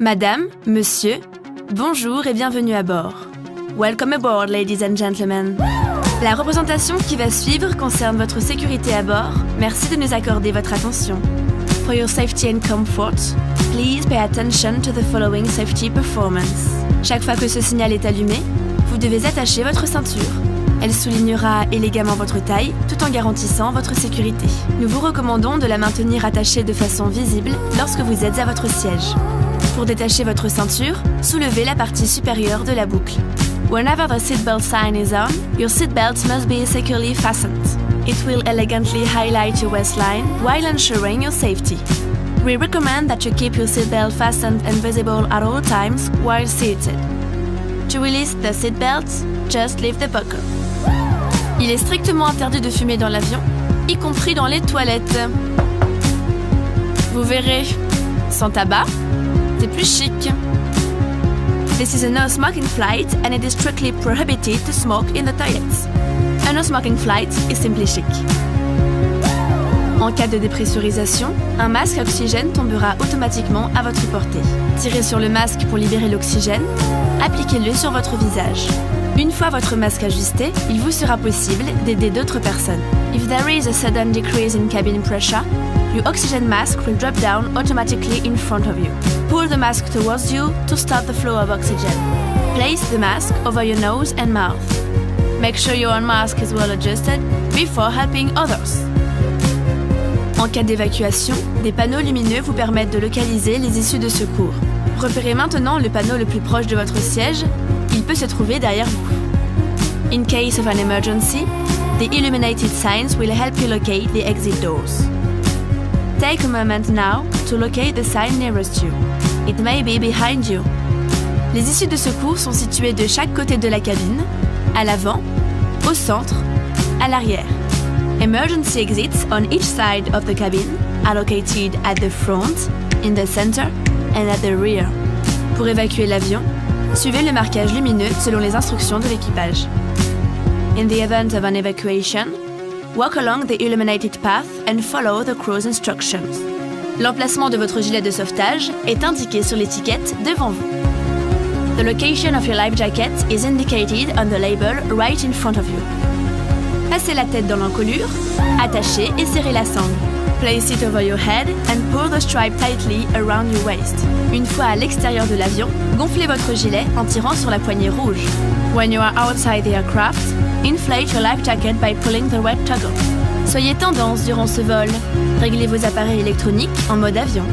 Madame, monsieur, bonjour et bienvenue à bord. Welcome aboard, ladies and gentlemen. La représentation qui va suivre concerne votre sécurité à bord. Merci de nous accorder votre attention. For your safety and comfort, please pay attention to the following safety performance. Chaque fois que ce signal est allumé, vous devez attacher votre ceinture. Elle soulignera élégamment votre taille, tout en garantissant votre sécurité. Nous vous recommandons de la maintenir attachée de façon visible lorsque vous êtes à votre siège. Pour détacher votre ceinture, soulevez la partie supérieure de la boucle. Whenever the seatbelt sign is on, your seatbelt must be securely fastened. It will elegantly highlight your waistline while ensuring your safety. We recommend that you keep your seatbelt fastened and visible at all times while seated. To release the seatbelt, just leave the buckle. Il est strictement interdit de fumer dans l'avion, y compris dans les toilettes. Vous verrez, sans tabac, c'est plus chic. This is a no-smoking flight and it is strictly prohibited to smoke in the toilets. A no-smoking flight is simply chic. En cas de dépressurisation, un masque à oxygène tombera automatiquement à votre portée. Tirez sur le masque pour libérer l'oxygène, appliquez-le sur votre visage. Une fois votre masque ajusté, il vous sera possible d'aider d'autres personnes. If there is a sudden decrease in cabin pressure, your oxygen mask will drop down automatically in front of you. Pull the mask towards you to stop the flow of oxygen. Place the mask over your nose and mouth. Make sure your own mask is well adjusted before helping others. En cas d'évacuation, des panneaux lumineux vous permettent de localiser les issues de secours. Repérez maintenant le panneau le plus proche de votre siège. Il peut se trouver derrière vous. In case of an emergency, the illuminated signs will help you locate the exit doors. Take a moment now to locate the sign nearest you. It may be behind you. Les issues de secours sont situées de chaque côté de la cabine, à l'avant, au centre, à l'arrière. Emergency exits on each side of the cabin are located at the front, in the center, and at the rear. Pour évacuer l'avion, suivez le marquage lumineux selon les instructions de l'équipage. In the event of an evacuation, walk along the illuminated path and follow the crew's instructions. L'emplacement de votre gilet de sauvetage est indiqué sur l'étiquette devant vous. The location of your life jacket is indicated on the label right in front of you. Passez la tête dans l'encolure, attachez et serrez la sangle. Place it over your head and pull the stripe tightly around your waist. Une fois à l'extérieur de l'avion, gonflez votre gilet en tirant sur la poignée rouge. When you are outside the aircraft, inflate your life jacket by pulling the red toggle. Soyez tendance durant ce vol. Réglez vos appareils électroniques en mode avion.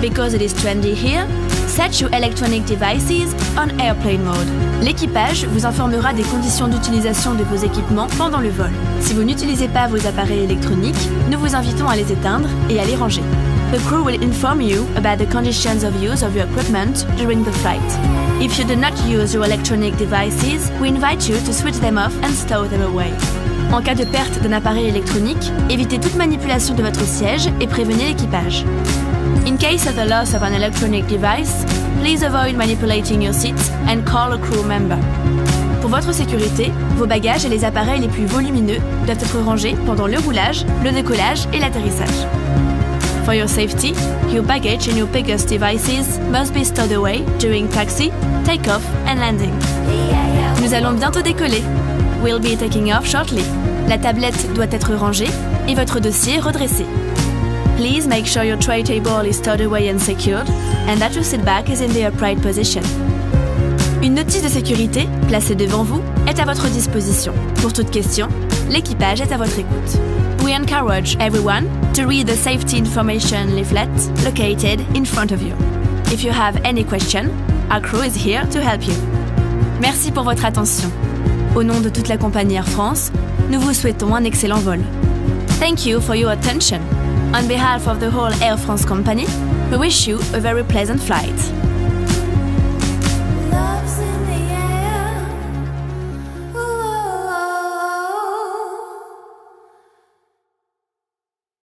Because it is trendy here, set your electronic devices on airplane mode. L'équipage vous informera des conditions d'utilisation de vos équipements pendant le vol. Si vous n'utilisez pas vos appareils électroniques, nous vous invitons à les éteindre et à les ranger. The crew will inform you about the conditions of use of your equipment during the flight. If you do not use your electronic devices, we invite you to switch them off and stow them away. En cas de perte d'un appareil électronique, évitez toute manipulation de votre siège et prévenez l'équipage. In case of the loss of an electronic device, please avoid manipulating your seat and call a crew member. Pour votre sécurité, vos bagages et les appareils les plus volumineux doivent être rangés pendant le roulage, le décollage et l'atterrissage. For your safety, your baggage and your biggest devices must be stowed away during taxi, takeoff and landing. Nous allons bientôt décoller. We'll be taking off shortly. La tablette doit être rangée et votre dossier redressé. Please make sure your tray table is stowed away and secured, and that your seat back is in the upright position. Une notice de sécurité, placée devant vous, est à votre disposition. Pour toute question, l'équipage est à votre écoute. We encourage everyone to read the safety information leaflet located in front of you. If you have any question, our crew is here to help you. Merci pour votre attention. Au nom de toute la compagnie Air France, nous vous souhaitons un excellent vol. Thank you for your attention. On behalf of the whole Air France company, we wish you a very pleasant flight.